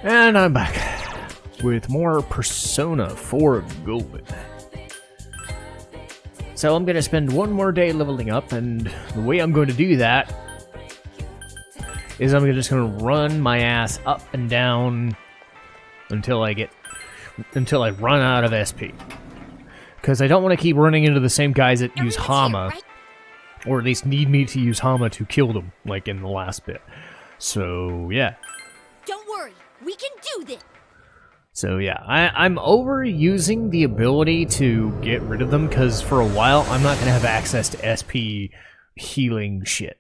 And I'm back with more Persona 4 Golden. So I'm going to spend one more day leveling up, and the way I'm going to do that is I'm just going to run my ass up and down until I run out of SP. Because I don't want to keep running into the same guys that use Hama, or at least need me to use Hama to kill them, like in the last bit. So, yeah. Don't worry, we can do this! So yeah, I'm overusing the ability to get rid of them, because for a while I'm not going to have access to SP healing shit.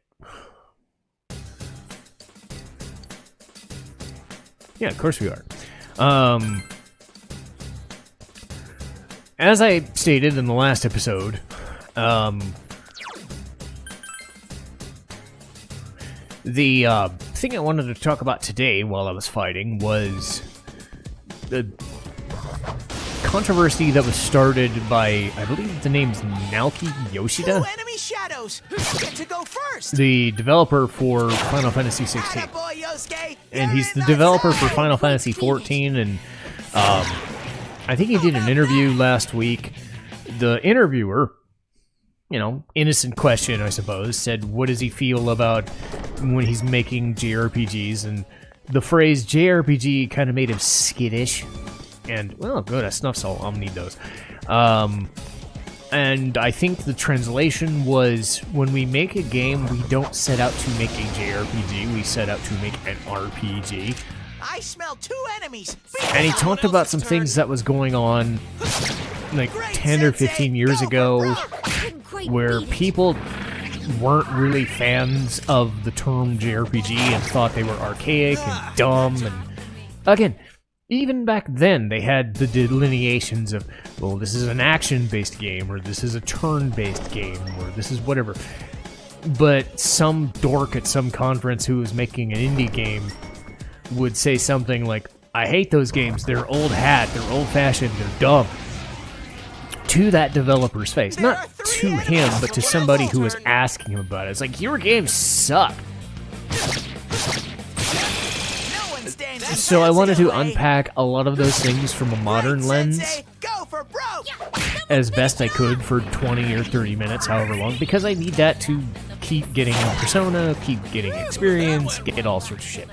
Yeah, of course we are. As I stated in the last episode, the thing I wanted to talk about today while I was fighting was the controversy that was started by, I believe the name's Naoki Yoshida, enemy shadows. Get to go first. the developer for Final Fantasy 16. Attaboy, Yosuke. And he's the developer for Final Fantasy 14, and I think he did an interview last week. The interviewer, you know, innocent question, I suppose, said, what does he feel about when he's making JRPGs? And the phrase JRPG kind of made him skittish. And, well, good, a snuff salt, I'll need those. And I think the translation was, when we make a game, we don't set out to make a JRPG, we set out to make an RPG. I smell 2 enemies. And he talked about some things that was going on, like 10 or 15 years ago, where people weren't really fans of the term JRPG and thought they were archaic and dumb. And again, even back then, they had the delineations of, well, this is an action-based game, or this is a turn-based game, or this is whatever. But some dork at some conference who was making an indie game would say something like, I hate those games, they're old hat, they're old-fashioned, they're dumb. To that developer's face. Not to him, but to somebody who was asking him about it. It's like, your games suck. So I wanted to unpack a lot of those things from a modern lens as best I could for 20 or 30 minutes, however long, because I need that to keep getting Persona, keep getting experience, get all sorts of shit.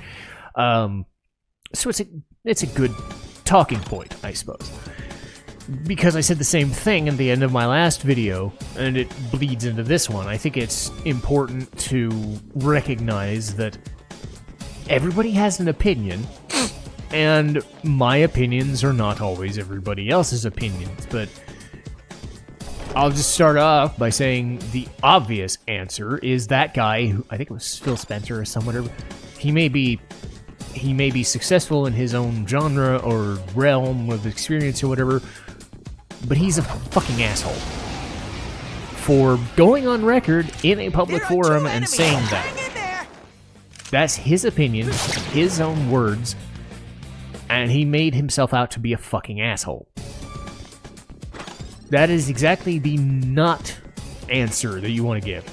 So it's a good talking point, I suppose. Because I said the same thing at the end of my last video, and it bleeds into this one. I think it's important to recognize that everybody has an opinion, and my opinions are not always everybody else's opinions, but I'll just start off by saying the obvious answer is that guy, who I think it was Phil Spencer or someone, he may be successful in his own genre or realm of experience or whatever, but he's a fucking asshole for going on record in a public forum and saying that. That's his opinion, his own words, and he made himself out to be a fucking asshole. That is exactly the not answer that you want to give.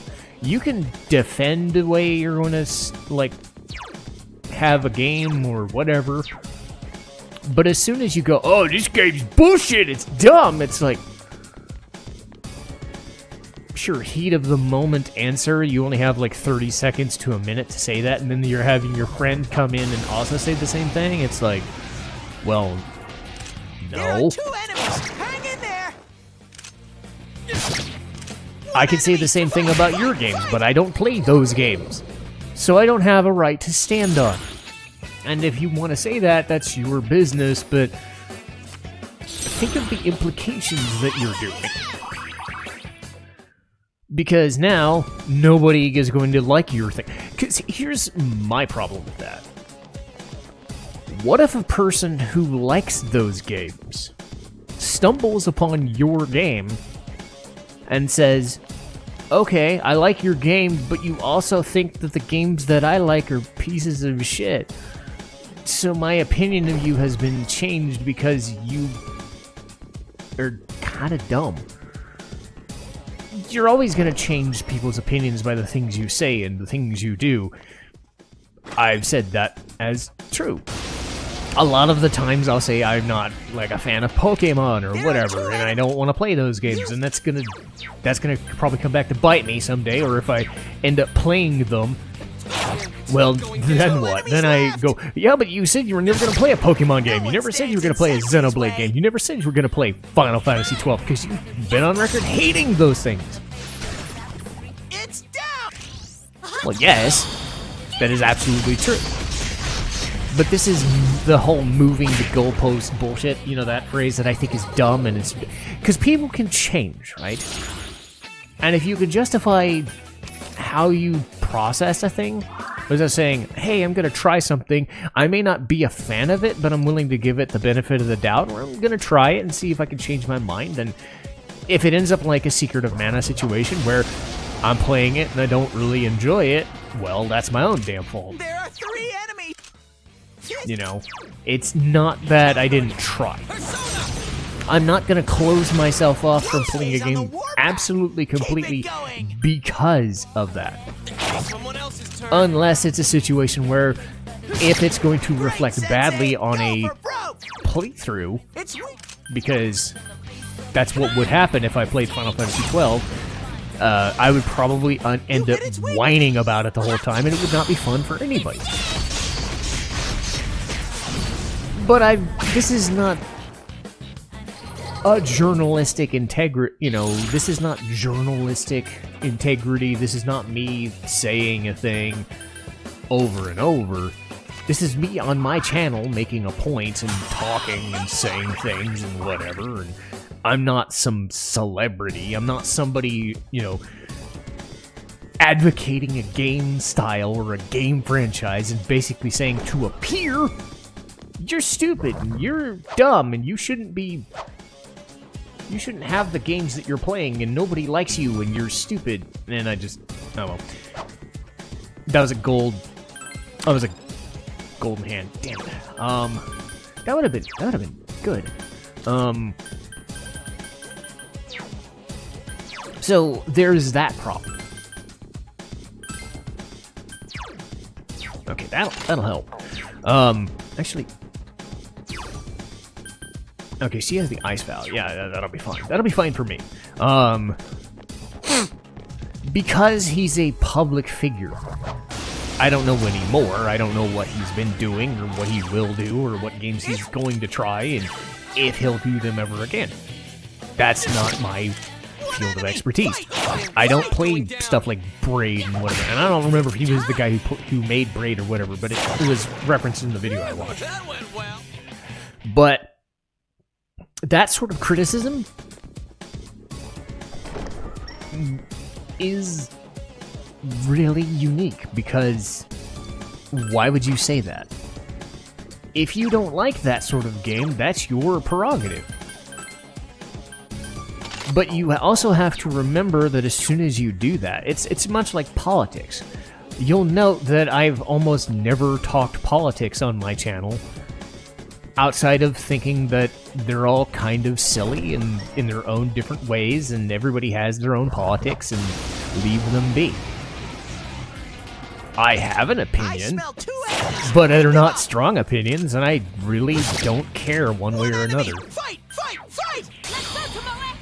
You can defend the way you're going to, like, have a game or whatever, but as soon as you go, oh, this game's bullshit, it's dumb, it's like, sure, heat of the moment answer, you only have like 30 seconds to a minute to say that, and then you're having your friend come in and also say the same thing. It's like, well, no. There are 2 enemies. Hang in there. I could say the same thing about your games, but I don't play those games, so I don't have a right to stand on. And if you want to say that, that's your business, but think of the implications that you're doing. Because now, nobody is going to like your thing. Because here's my problem with that. What if a person who likes those games stumbles upon your game and says, okay, I like your game, but you also think that the games that I like are pieces of shit. So my opinion of you has been changed because you are kind of dumb. You're always going to change people's opinions by the things you say and the things you do. I've said that as true. a lot of the times I'll say I'm not like a fan of Pokemon or whatever, and I don't want to play those games, and that's gonna probably come back to bite me someday. Or if I end up playing them, well, then what? Then I go, yeah, but you said you were never gonna play a Pokemon game. You never said you were gonna play a Xenoblade game. You never said you were gonna play Final Fantasy 12 because you've been on record hating those things. It's down. Well, yes, that is absolutely true. But this is the whole moving the goalpost bullshit, you know, that phrase that I think is dumb, and it's because people can change, right? And if you could justify how you process a thing, was that saying, hey, I'm gonna try something, I may not be a fan of it, but I'm willing to give it the benefit of the doubt, or I'm gonna try it and see if I can change my mind, and if it ends up like a Secret of Mana situation where I'm playing it and I don't really enjoy it, well, that's my own damn fault. There are 3 enemies. You know, it's not that I didn't try. I'm not going to close myself off from playing a game absolutely, completely because of that. Unless it's a situation where if it's going to reflect badly on a playthrough, because that's what would happen if I played Final Fantasy 12, I would probably end up whining about it the whole time, and it would not be fun for anybody. But this is not a journalistic integrity, you know, this is not journalistic integrity, this is not me saying a thing over and over. This is me on my channel making a point and talking and saying things and whatever, and I'm not some celebrity, I'm not somebody, you know, advocating a game style or a game franchise and basically saying to a peer, you're stupid and you're dumb and you shouldn't have the games that you're playing and nobody likes you and you're stupid. And I just, oh well. That was a golden hand. Damn it. That would have been good. So there's that problem. Okay, that'll help. Actually, okay, she has the ice valve. Yeah, that'll be fine. That'll be fine for me. Because he's a public figure. I don't know anymore. I don't know what he's been doing or what he will do or what games he's going to try and if he'll do them ever again. That's not my field of expertise. I don't play stuff like Braid and whatever, and I don't remember if he was the guy who made Braid or whatever, but it was referenced in the video I watched. But that sort of criticism is really unique, because why would you say that? If you don't like that sort of game, that's your prerogative. But you also have to remember that as soon as you do that, it's much like politics. You'll note that I've almost never talked politics on my channel, outside of thinking that they're all kind of silly and in their own different ways, and everybody has their own politics, and leave them be. I have an opinion, but they're not strong opinions, and I really don't care one way or another.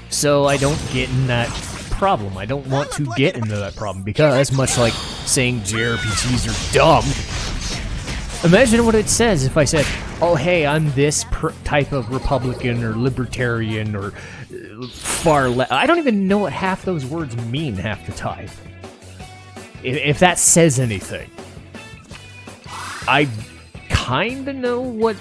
So I don't get in that problem. I don't want to get into that problem, because much like saying JRPGs are dumb, imagine what it says if I said, oh hey, I'm this type of Republican or Libertarian or far left. I don't even know what half those words mean half the time. If that says anything. I kinda know what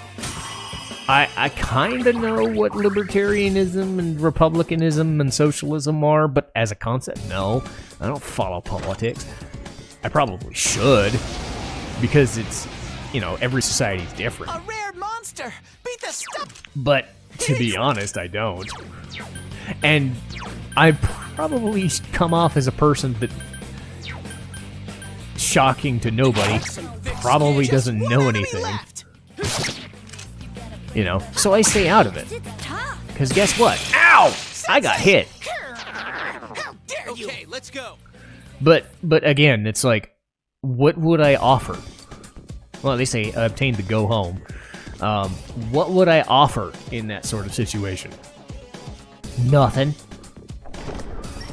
I kinda know what libertarianism and republicanism and socialism are, but as a concept, no. I don't follow politics. I probably should, because it's, you know, every society's different. A rare monster! Beat the stuff! But to be honest, I don't. And I probably come off as a person that, shocking to nobody, probably doesn't know anything. You know, so I stay out of it. Because guess what? Ow! I got hit. How dare you! Okay, let's go. But again, it's like, what would I offer? Well, they say obtain the go home. What would I offer in that sort of situation? Nothing.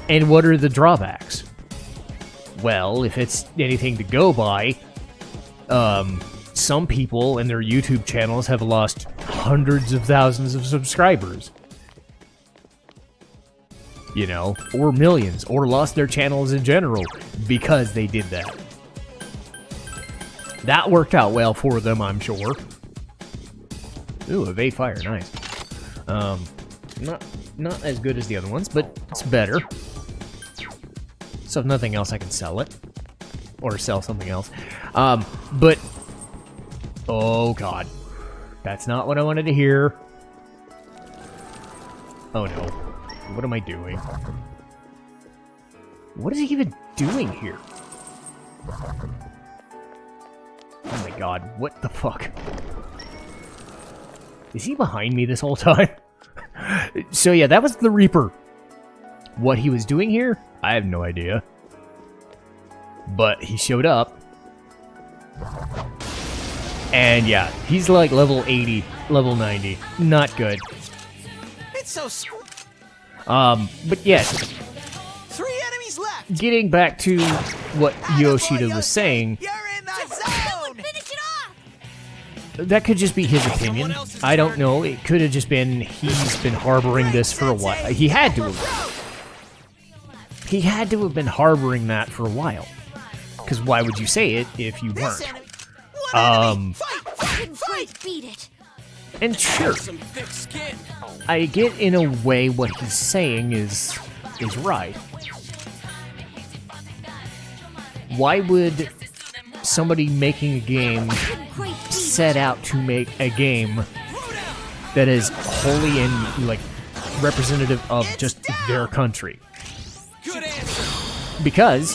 And what are the drawbacks? Well, if it's anything to go by, some people and their YouTube channels have lost hundreds of thousands of subscribers. You know, or millions, or lost their channels in general because they did that. That worked out well for them, I'm sure. Ooh, evade fire, nice. Not as good as the other ones, but it's better. So if nothing else, I can sell it. Or sell something else. But... Oh, God. That's not what I wanted to hear. Oh, no. What am I doing? What is he even doing here? Oh my god, what the fuck? Is he behind me this whole time? So yeah, that was the Reaper. What he was doing here, I have no idea. But he showed up. And yeah, he's like level 80, level 90. Not good. It's so but yes. 3 enemies left. Getting back to what Yoshida was saying. You're in the zone. Finish it off! That could just be his opinion. I don't know. It could have just been he's been harboring this for a while. He had to have. He had to have been harboring that for a while. Because why would you say it if you weren't? Fight! Beat it! And sure, I get in a way what he's saying is right. Like, why would somebody making a game set out to make a game that is wholly and like representative of just their country? Because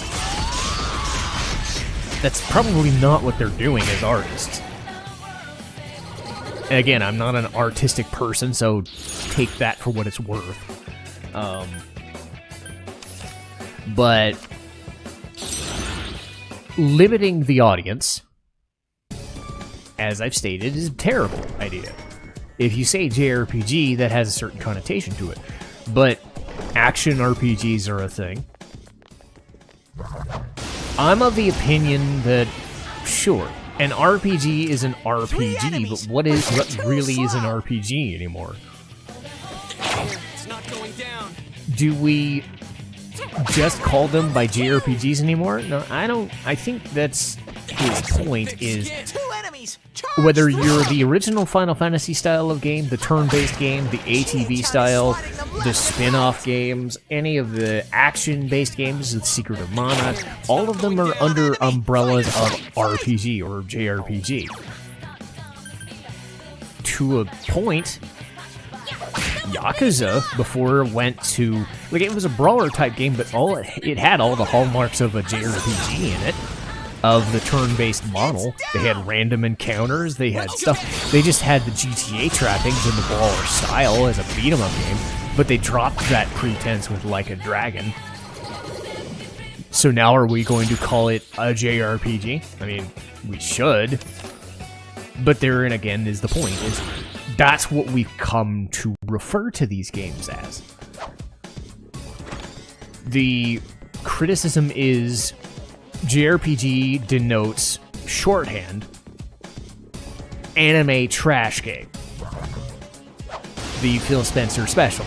that's probably not what they're doing as artists. And again, I'm not an artistic person, so take that for what it's worth. But limiting the audience, as I've stated, is a terrible idea. If you say JRPG, that has a certain connotation to it. But action RPGs are a thing. I'm of the opinion that, sure, an RPG is an RPG, but what really is an RPG anymore? It's not going down. Do we just call them by JRPGs anymore? No, I don't. I think that's his point, is 2 enemies. whether you're the original Final Fantasy style of game, the turn-based game, the ATV style, the spin-off games, any of the action-based games, the Secret of Mana, all of them are under umbrellas of RPG or JRPG. To a point, Yakuza, before it went to... Like, it was a brawler-type game, but it had all the hallmarks of a JRPG in it. Of the turn-based model. They had random encounters, they had stuff. They just had the GTA trappings in the brawler style as a beat-em-up game, but they dropped that pretense with Like a Dragon. So now are we going to call it a JRPG? I mean, we should. But therein again is the point, is that's what we've come to refer to these games as. The criticism is JRPG denotes shorthand anime trash game. The Phil Spencer special.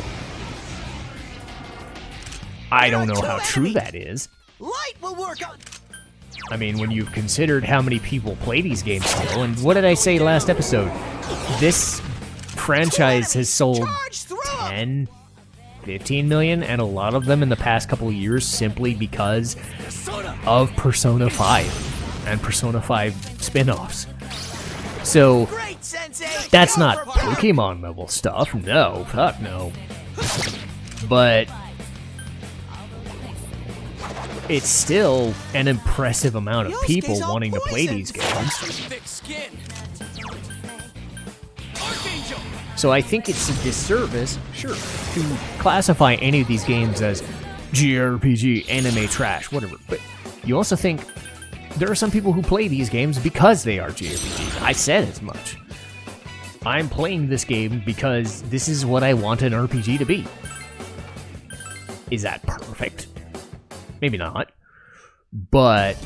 I don't know how true that is. Light will work on. I mean, when you've considered how many people play these games still, and what did I say last episode? This franchise has sold 10, 15 million, and a lot of them in the past couple of years simply because of Persona 5 and Persona 5 spin-offs. So, that's not Pokemon level stuff, no, fuck no. But it's still an impressive amount of people wanting to play these games. So I think it's a disservice, sure, to classify any of these games as JRPG, anime trash, whatever. But you also think there are some people who play these games because they are JRPGs. I said as much. I'm playing this game because this is what I want an RPG to be. Is that perfect? Maybe not. But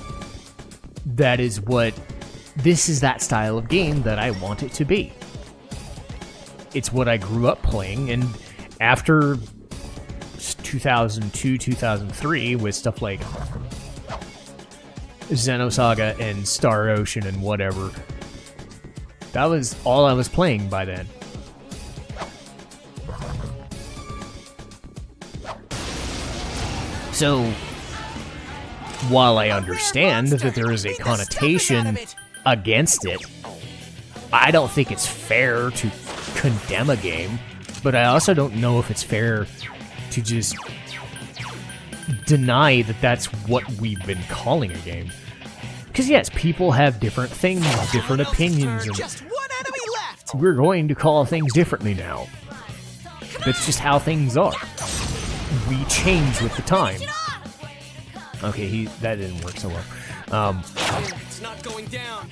that is what... This is that style of game that I want it to be. It's what I grew up playing, and after 2002, 2003, with stuff like Xenosaga and Star Ocean and whatever, that was all I was playing by then. So, while I understand that there is a connotation against it, I don't think it's fair to condemn a game, but I also don't know if it's fair to just deny that that's what we've been calling a game. Because yes, people have different things, different opinions, and Just one enemy left. we're going to call things differently now. That's just how things are. We change with the time. Okay, that didn't work so well. It's not going down.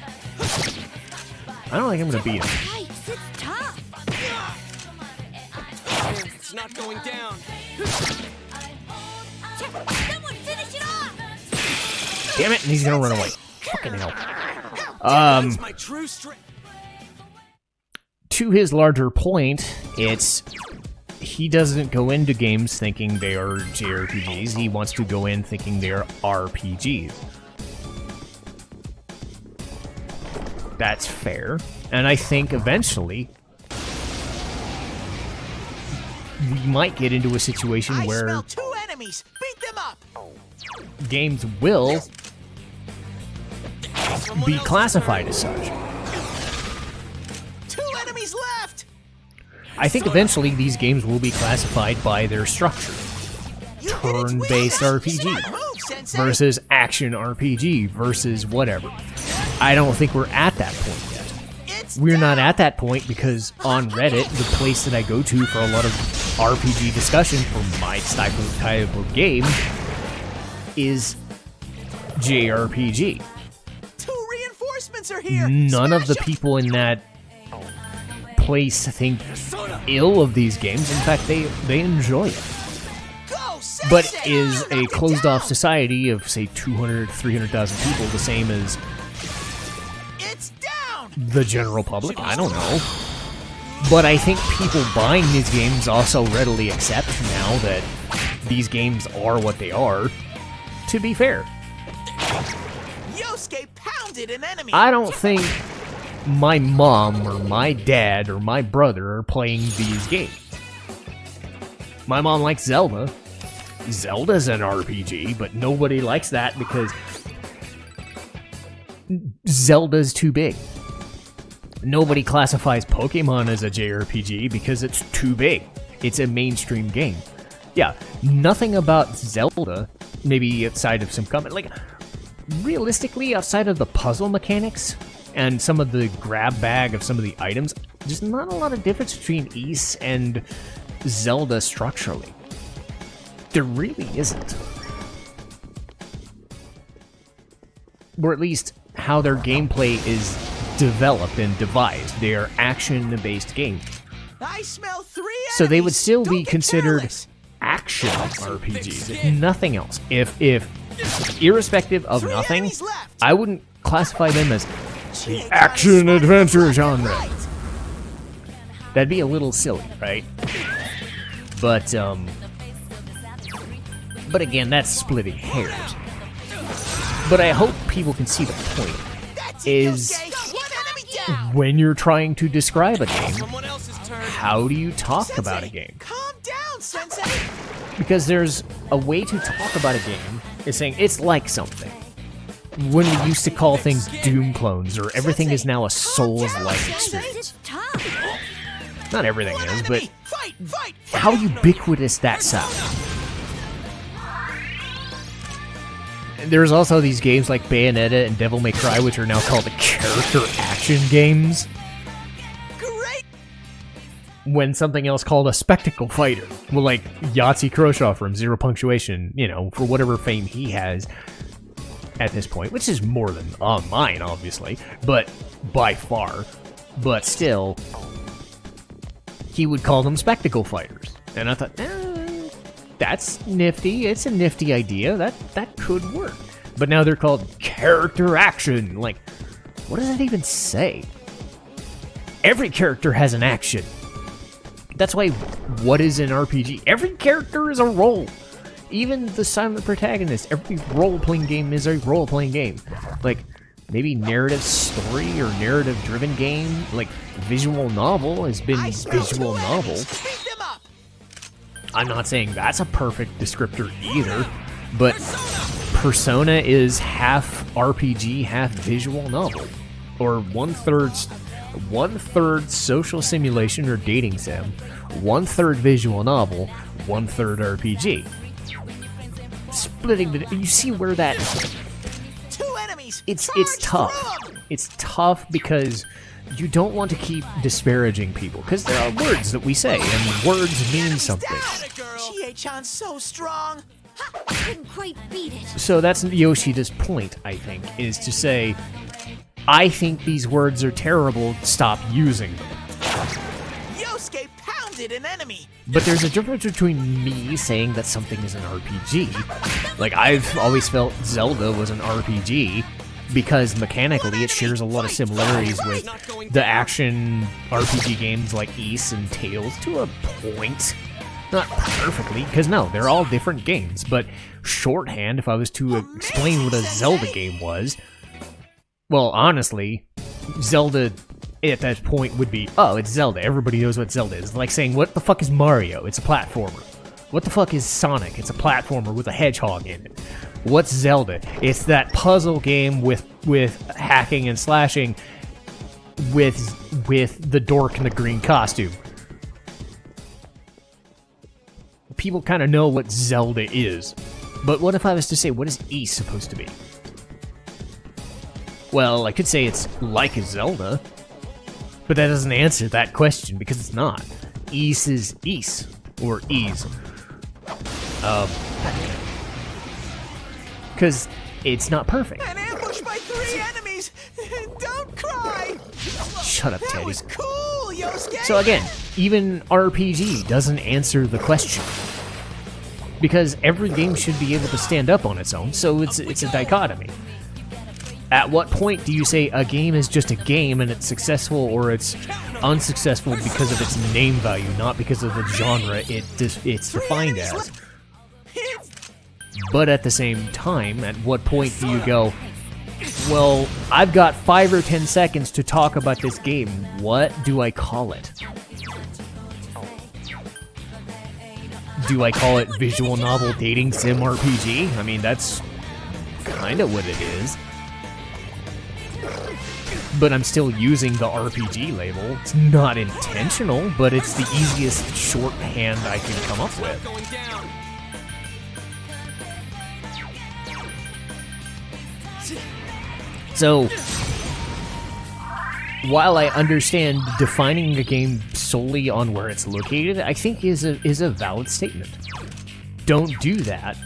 I don't think I'm gonna beat him. Yikes, it's tough. It's not going down. Someone finish it off. Damn it, and he's gonna run away. Fucking hell. That's my true strength. To his larger point, it's... He doesn't go into games thinking they are JRPGs. He wants to go in thinking they are RPGs. That's fair. And I think eventually we might get into a situation I where smell 2 enemies. Beat them up. games will Someone be else's classified turn. as such. 2 enemies left. I think eventually these games will be classified by their structure. You hit its Turn-based wheels. RPG Smart move, Sensei. versus action RPG versus whatever. I don't think we're at that point yet. It's We're not down. at that point because on Reddit, the place that I go to for a lot of RPG discussion for my type of game, is JRPG. 2 reinforcements are here. None of the Smash 'em. people in that place think ill of these games. In fact, they enjoy it. Go, Sensei. But is Knock a it closed-off down. society of, say, 200, 300,000 people the same as It's down. the general public? I don't know. But I think people buying these games also readily accept now that these games are what they are, to be fair. Yosuke pounded an enemy. I don't think my mom or my dad or my brother are playing these games. My mom likes Zelda. Zelda's an RPG, but nobody likes that because Zelda's too big. Nobody classifies Pokemon as a JRPG because it's too big. It's a mainstream game. Yeah, nothing about Zelda, maybe outside of some comment, like, realistically, outside of the puzzle mechanics and some of the grab bag of some of the items, there's not a lot of difference between Ys and Zelda structurally. There really isn't. Or at least how their gameplay is developed and devised. They are action-based games. I smell 3 enemies. So they would still Don't be get considered careless. action RPGs, if nothing else. If irrespective of 3 nothing, enemies left. I wouldn't classify them as Gee, the action-adventure right. genre. That'd be a little silly, right? But again, that's splitting hairs. But I hope people can see the point. That's it, Is- Yosuke. 1 enemy down. When you're trying to describe a game, Someone else's turn. how do you talk Sensei, about a game? Calm down, Sensei. Because there's a way to talk about a game is saying it's like something. When we used to call things Doom clones, or everything is now a Souls-like experience. It's tough. Not everything 1 is, enemy. but Fight, fight. how ubiquitous that sounds. There's also these games like Bayonetta and Devil May Cry, which are now called the character action games, Great. when something else called a spectacle fighter. Well, like Yahtzee Croshaw from Zero Punctuation, you know, for whatever fame he has at this point, which is more than mine, obviously, but by far. But still, he would call them spectacle fighters. And I thought, that's nifty. It's a nifty idea. That could work. But now they're called character action. Like, what does that even say? Every character has an action. That's why, what is an RPG? Every character is a role. Even the silent protagonist. Every role-playing game is a role-playing game. Like, maybe narrative story or narrative-driven game, like visual novel has been visual novel. I'm not saying that's a perfect descriptor either, but Persona is half RPG, half visual novel, or one-third social simulation or dating sim, 1/3 visual novel, 1/3 RPG. Splitting the, you see where that, Two enemies. it's Charge tough. through 'em. It's tough because you don't want to keep disparaging people, because there are words that we say, and words mean something. Chie-chan's so strong. Ha! Couldn't quite beat it. So that's Yoshida's point, I think, is to say, I think these words are terrible, stop using them. Yosuke pounded an enemy. But there's a difference between me saying that something is an RPG, like I've always felt Zelda was an RPG, because mechanically it shares a lot of similarities with the action RPG games like Ys and Tales to a point. Not perfectly, because no, they're all different games, but shorthand, if I was to explain what a Zelda game was, well, honestly, Zelda at that point would be, oh, it's Zelda, everybody knows what Zelda is. It's like saying, what the fuck is Mario? It's a platformer. What the fuck is Sonic? It's a platformer with a hedgehog in it. What's Zelda? It's that puzzle game with hacking and slashing with the dork in the green costume. People kind of know what Zelda is. But what if I was to say, what is Ys supposed to be? Well, I could say it's like a Zelda, but that doesn't answer that question, because it's not. Ys is Ys, or Ys. Because it's not perfect. An ambush by 3 enemies. Don't cry. Shut up, That Teddy. was cool, Yosuke. So again, even RPG doesn't answer the question. Because every game should be able to stand up on its own, so it's a dichotomy. At what point do you say a game is just a game and it's successful or it's unsuccessful because of its name value, not because of the genre it's defined as? But at the same time, at what point do you go, well, I've got 5 or 10 seconds to talk about this game, what do I call it? Do I call it visual novel dating sim RPG? I mean, that's kind of what it is. But I'm still using the RPG label. It's not intentional, but it's the easiest shorthand I can come up with. So, while I understand defining a game solely on where it's located, I think is a valid statement. Don't do that.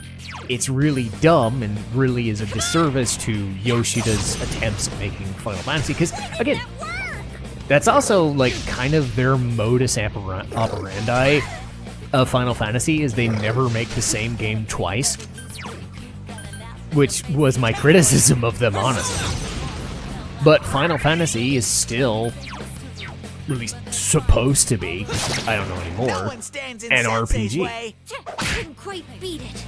It's really dumb and really is a disservice to Yoshida's attempts at making Final Fantasy, because, again, that's also, like, kind of their modus operandi of Final Fantasy, is they never make the same game twice, which was my criticism of them, honestly. But Final Fantasy is still, really supposed to be, I don't know anymore, an RPG. Couldn't quite beat it.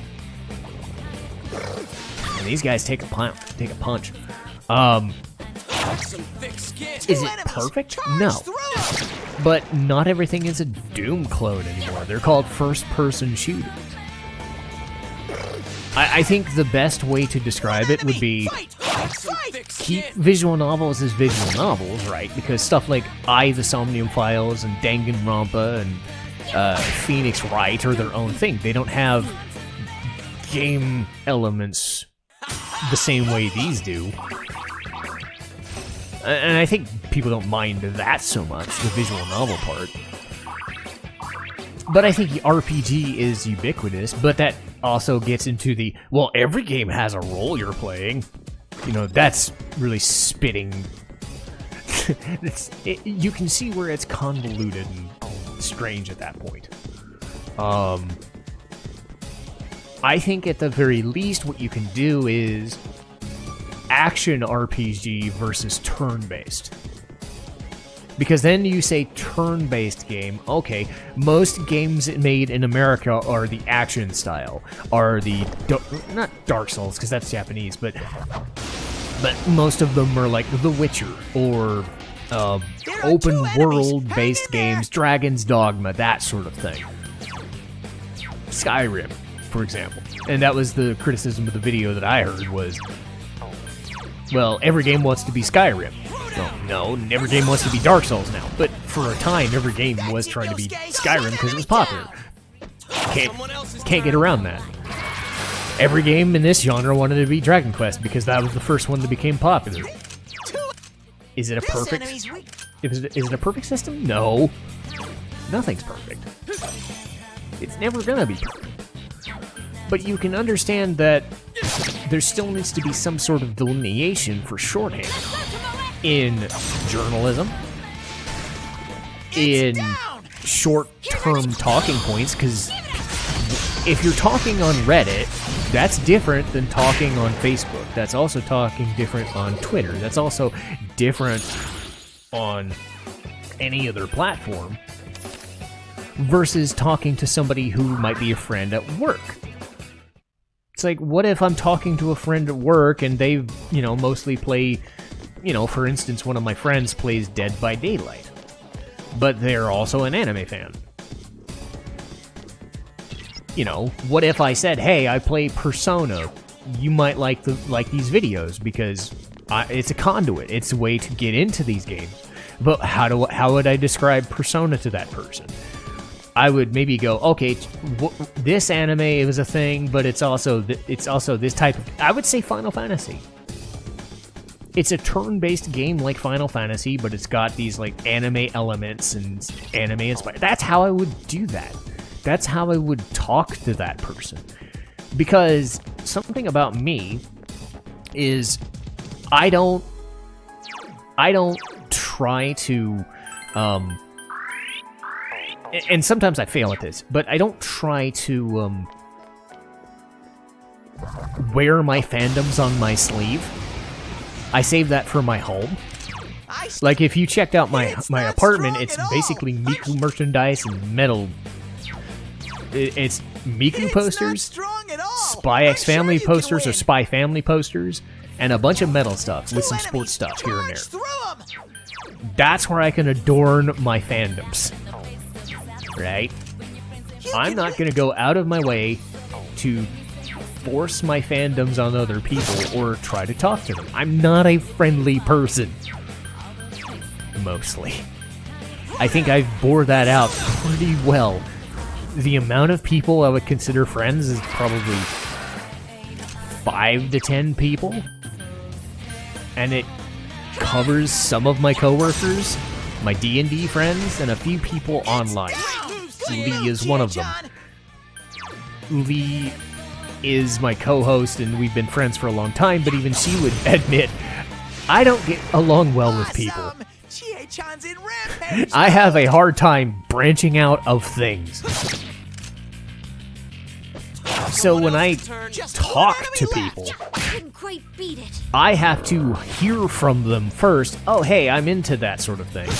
And these guys take a punch. Is it perfect? No. But not everything is a Doom clone anymore. They're called first-person shooters. I think the best way to describe it would be keep visual novels as visual novels, right? Because stuff like the Somnium Files and Danganronpa and Phoenix Wright are their own thing. They don't have game elements the same way these do. And I think people don't mind that so much, the visual novel part. But I think RPG is ubiquitous, but that also gets into the, well, every game has a role you're playing. You know, that's really spitting. You can see where it's convoluted and strange at that point. I think at the very least what you can do is action RPG versus turn-based. Because then you say turn-based game, okay, most games made in America are the action style, are the, not Dark Souls, because that's Japanese, but most of them are like The Witcher, or open world-based games, Dragon's Dogma, that sort of thing. Skyrim, for example. And that was the criticism of the video that I heard was, well, every game wants to be Skyrim. No, every game wants to be Dark Souls now. But for a time, every game was trying to be Skyrim because it was popular. Can't get around that. Every game in this genre wanted to be Dragon Quest because that was the first one that became popular. Is it a perfect? Is it a perfect system? No. Nothing's perfect. It's never gonna be perfect. But you can understand that there still needs to be some sort of delineation for shorthand in journalism, in short-term talking points, because if you're talking on Reddit, that's different than talking on Facebook. That's also talking different on Twitter. That's also different on any other platform versus talking to somebody who might be a friend at work. It's like, what if I'm talking to a friend at work and they, mostly play, for instance, one of my friends plays Dead by Daylight, but they're also an anime fan. What if I said, hey, I play Persona, you might like these videos because it's a conduit, it's a way to get into these games. But how would I describe Persona to that person? I would maybe go, okay, this anime was a thing, but it's also this type of. I would say Final Fantasy. It's a turn-based game like Final Fantasy, but it's got these like anime elements and anime inspired. That's how I would do that. That's how I would talk to that person. Because something about me is I don't try to. And sometimes I fail at this, but I don't try to wear my fandoms on my sleeve. I save that for my home. Like, if you checked out my apartment, it's basically Miku merchandise and metal. It's Miku posters, Spy X Family posters or Spy Family posters, and a bunch of metal stuff with some sports stuff here and there. That's where I can adorn my fandoms. Right? I'm not going to go out of my way to force my fandoms on other people or try to talk to them. I'm not a friendly person. Mostly. I think I've bore that out pretty well. The amount of people I would consider friends is probably 5 to 10 people. And it covers some of my coworkers, my D&D friends, and a few people online. Lee is one of them. Lee is my co-host, and we've been friends for a long time, but even she would admit, I don't get along well with people. I have a hard time branching out of things. So when I talk to people, I have to hear from them first. Oh, hey, I'm into that sort of thing.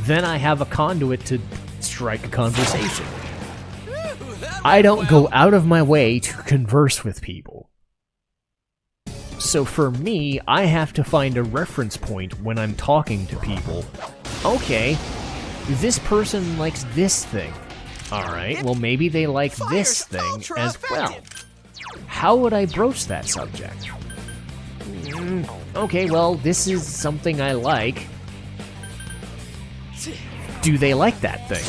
Then I have a conduit to strike a conversation. I don't go out of my way to converse with people. So for me, I have to find a reference point when I'm talking to people. Okay, this person likes this thing. Alright, well maybe they like this thing as well. How would I broach that subject? Okay, well, this is something I like. Do they like that thing?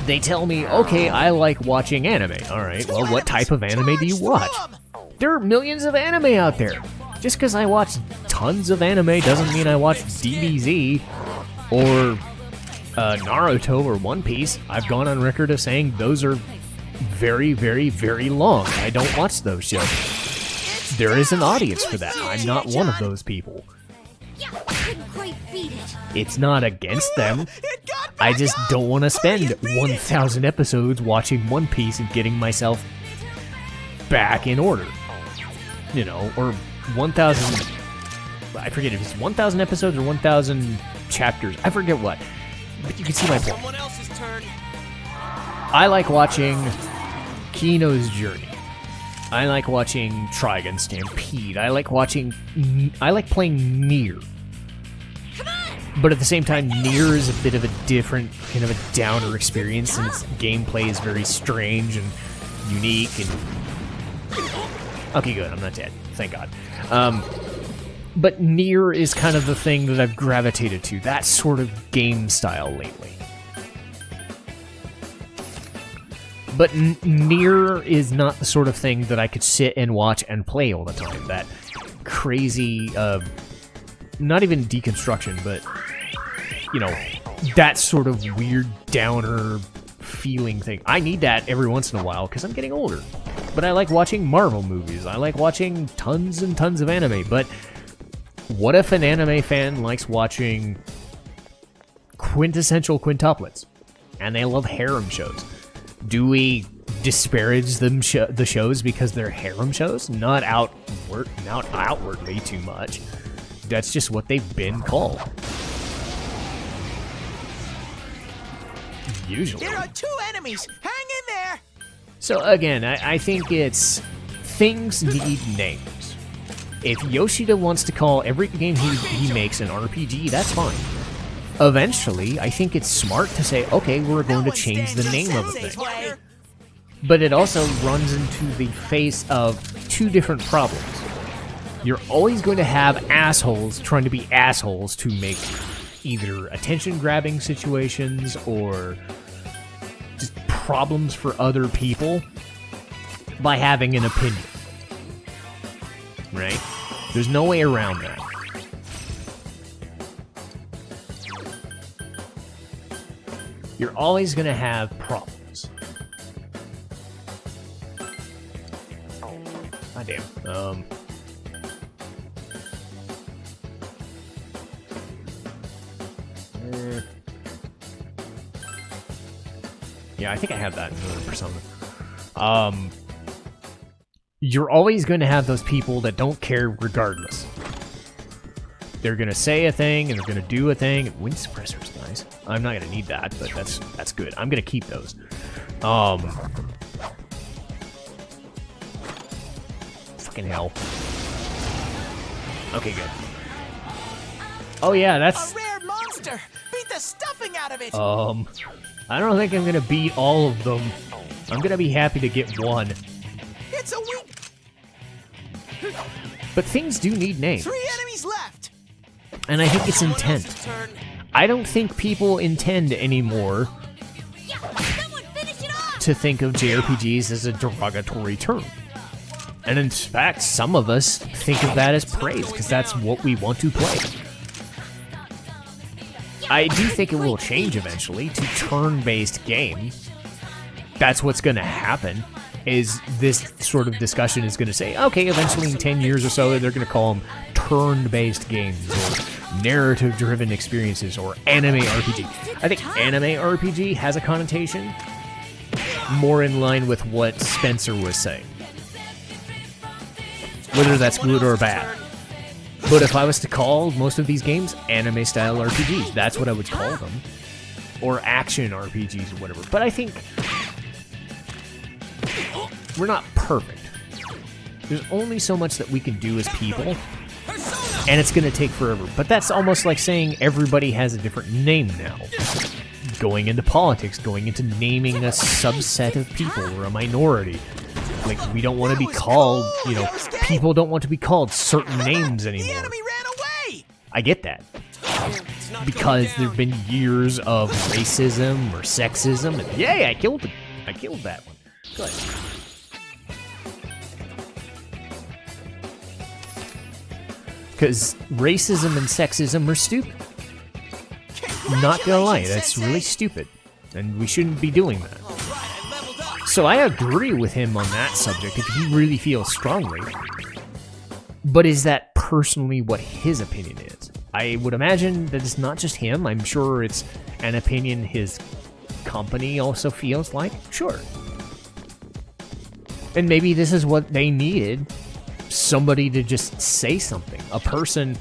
They tell me, okay, I like watching anime. Alright, well, what type of anime do you watch? There are millions of anime out there. Just because I watch tons of anime doesn't mean I watch DBZ or Naruto or One Piece. I've gone on record of saying those are very, very, very long. I don't watch those shows. There is an audience for that. I'm not one of those people. It's not against them. I just don't want to spend 1,000 episodes watching One Piece and getting myself back in order. You know, or 1,000... I forget if it's 1,000 episodes or 1,000 chapters. I forget what. But you can see my point. Someone else's turn. I like watching Kino's Journey. I like watching Trigun Stampede. I like playing Nier. But at the same time, Nier is a bit of a different, kind of a downer experience, and its gameplay is very strange and unique. And okay, good, I'm not dead. Thank God. But Nier is kind of the thing that I've gravitated to, that sort of game style lately. But Nier is not the sort of thing that I could sit and watch and play all the time. That crazy, not even deconstruction, but, you know, that sort of weird downer feeling thing. I need that every once in a while because I'm getting older. But I like watching Marvel movies. I like watching tons and tons of anime. But what if an anime fan likes watching quintessential quintuplets and they love harem shows? Do we disparage them the shows because they're harem shows? Not outwardly too much. That's just what they've been called. Usually. There are 2 enemies. Hang in there. So again, I think it's things need names. If Yoshida wants to call every game he makes an RPG, that's fine. Eventually, I think it's smart to say, okay, we're going to change the name of a thing. But it also runs into the face of 2 different problems. You're always going to have assholes trying to be assholes to make either attention-grabbing situations or just problems for other people by having an opinion. Right? There's no way around that. You're always going to have problems. Ah, damn. Yeah, I think I have that in another Persona. You're always going to have those people that don't care regardless. They're going to say a thing, and they're going to do a thing. Wind suppressor's nice. I'm not going to need that, but that's good. I'm going to keep those. Fucking hell. Okay, good. Oh yeah, that's... A rare monster. Beat the stuffing out of it. I don't think I'm going to beat all of them. I'm going to be happy to get one. It's a weak... But things do need names. 3 enemies left. And I think it's intent. I don't think people intend anymore to think of JRPGs as a derogatory term. And in fact, some of us think of that as praise, because that's what we want to play. I do think it will change eventually to turn-based game. That's what's going to happen, is this sort of discussion is going to say, okay, eventually in 10 years or so, they're going to call them turn-based games, or narrative-driven experiences, or anime RPG. I think anime RPG has a connotation more in line with what Spencer was saying. Whether that's good or bad. But if I was to call most of these games anime-style RPGs, that's what I would call them. Or action RPGs or whatever. But I think we're not perfect. There's only so much that we can do as people, and it's going to take forever. But that's almost like saying everybody has a different name now. Going into politics, going into naming a subset of people or a minority. Like, we don't want to be called, you know, people don't want to be called certain names anymore. The enemy ran away. I get that. Because there've been years of racism or sexism, and yay, I killed that one. Good. Because racism and sexism are stupid. Not gonna lie, that's really stupid. And we shouldn't be doing that. So I agree with him on that subject if he really feels strongly. But is that personally what his opinion is? I would imagine that it's not just him. I'm sure it's an opinion his company also feels like. Sure. And maybe this is what they needed. Somebody to just say something. A person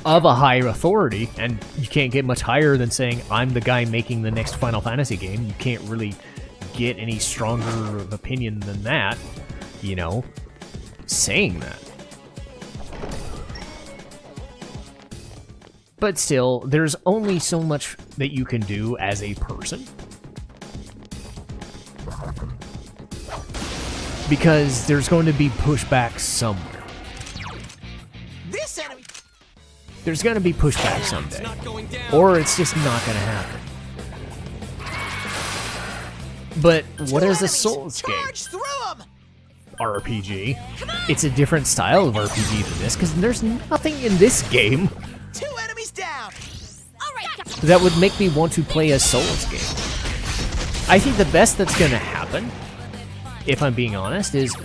of a higher authority, and you can't get much higher than saying, I'm the guy making the next Final Fantasy game. You can't really get any stronger of opinion than that, you know, saying that. But still, there's only so much that you can do as a person. Because there's going to be pushback somewhere. This enemy. There's going to be pushback someday. Or it's just not going to happen. But what is a Souls game? RPG. It's a different style of RPG than this, because there's nothing in this game 2 enemies down. that would make me want to play a Souls game. I think the best that's going to happen, if I'm being honest, is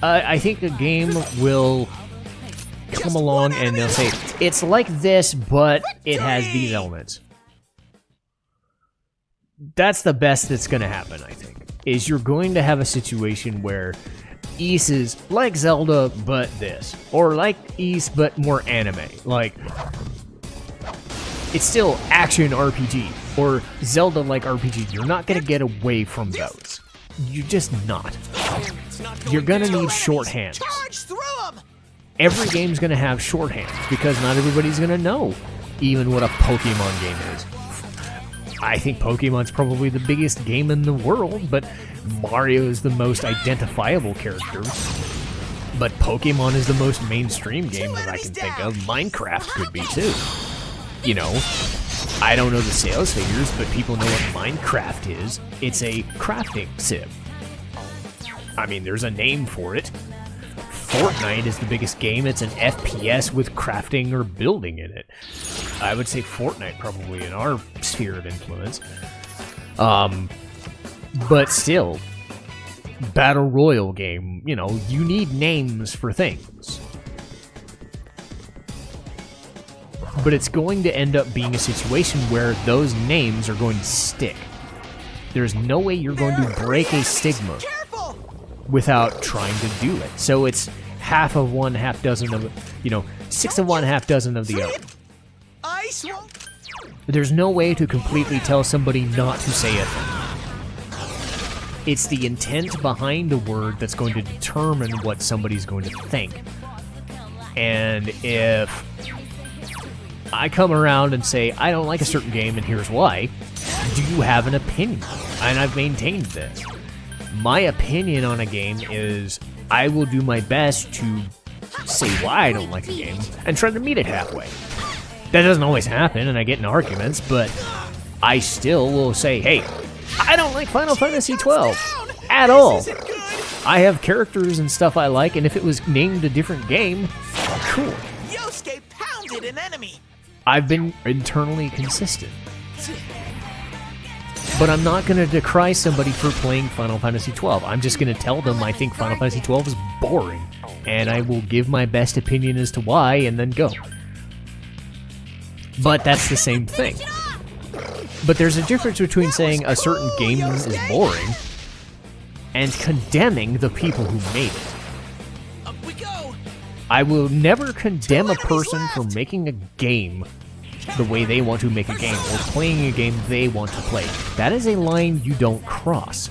I think a game will come along and they'll say, it's like this, but it has these elements. That's the best that's going to happen, I think. Is you're going to have a situation where Ys is like Zelda, but this. Or like Ys, but more anime. Like, it's still action RPG. Or Zelda-like RPG. You're not going to get away from those. You're just not. You're going to need shorthands. Every game's going to have shorthands, because not everybody's going to know even what a Pokemon game is. I think Pokemon's probably the biggest game in the world, but Mario is the most identifiable character. But Pokemon is the most mainstream game that I can think of. Minecraft could be too. You know, I don't know the sales figures, but people know what Minecraft is. It's a crafting sim. I mean, there's a name for it. Fortnite is the biggest game. It's an FPS with crafting or building in it. I would say Fortnite probably in our sphere of influence. But still, Battle Royale game, you know, you need names for things. But it's going to end up being a situation where those names are going to stick. There's no way you're going to break a stigma without trying to do it. So it's half of one, half dozen of, you know, 6 of one, half dozen of the other. There's no way to completely tell somebody not to say a thing. It's the intent behind the word that's going to determine what somebody's going to think. And if I come around and say, I don't like a certain game and here's why, do you have an opinion? And I've maintained this. My opinion on a game is I will do my best to say why I don't like a game and try to meet it halfway. That doesn't always happen and I get in arguments, but I still will say, hey, I don't like Final Fantasy 12 at all. I have characters and stuff I like, and if it was named a different game, cool. Yosuke pounded an enemy. I've been internally consistent. But I'm not going to decry somebody for playing Final Fantasy 12. I'm just going to tell them I think Final Fantasy 12 is boring. And I will give my best opinion as to why, and then go. But that's the same thing. But there's a difference between saying a certain game is boring and condemning the people who made it. Up we go. I will never condemn a person for making a game the way they want to make a game, or playing a game they want to play. That is a line you don't cross.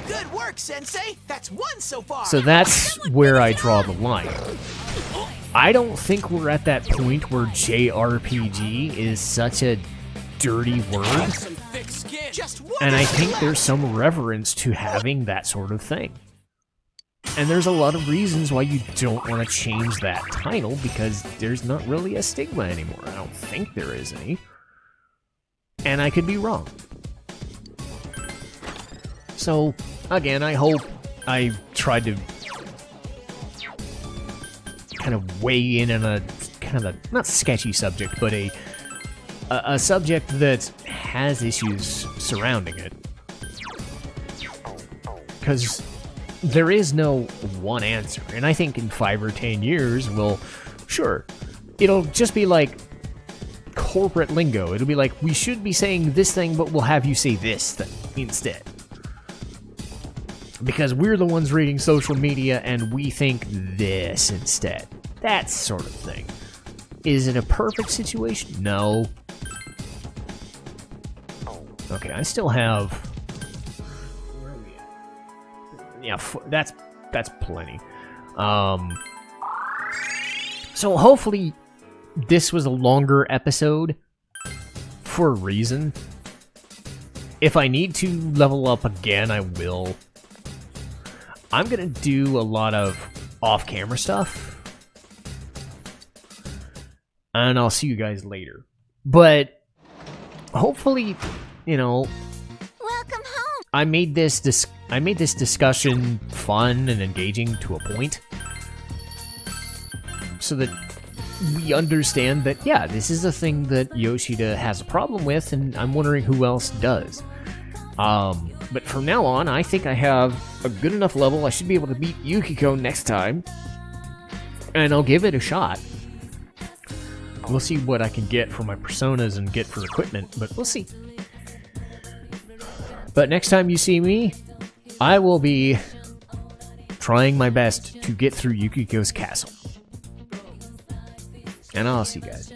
Good work, Sensei. That's 1 so far. So that's where I draw the line. I don't think we're at that point where JRPG is such a dirty word. And I think there's some reverence to having that sort of thing. And there's a lot of reasons why you don't want to change that title, because there's not really a stigma anymore. I don't think there is any. And I could be wrong. So, again, I hope I tried to kind of weigh in on a kind of a, not sketchy subject, but a subject that has issues surrounding it. Because there is no one answer, and I think in 5 or 10 years we'll Sure, it'll just be like corporate lingo. It'll be like, we should be saying this thing, but we'll have you say this thing instead. Because we're the ones reading social media and we think this instead. That sort of thing. Is it a perfect situation? No. Okay, I still have... Where are we at? Yeah, that's plenty. So hopefully this was a longer episode for a reason. If I need to level up again, I will. I'm gonna do a lot of off-camera stuff. And I'll see you guys later. But hopefully, you know, Welcome home. I made this discussion fun and engaging to a point, so that we understand that, yeah, this is a thing that Yoshida has a problem with, and I'm wondering who else does. But from now on, I think I have a good enough level. I should be able to beat Yukiko next time, and I'll give it a shot. We'll see what I can get for my personas and get for equipment, but we'll see. But next time you see me, I will be trying my best to get through Yukiko's castle. And I'll see you guys.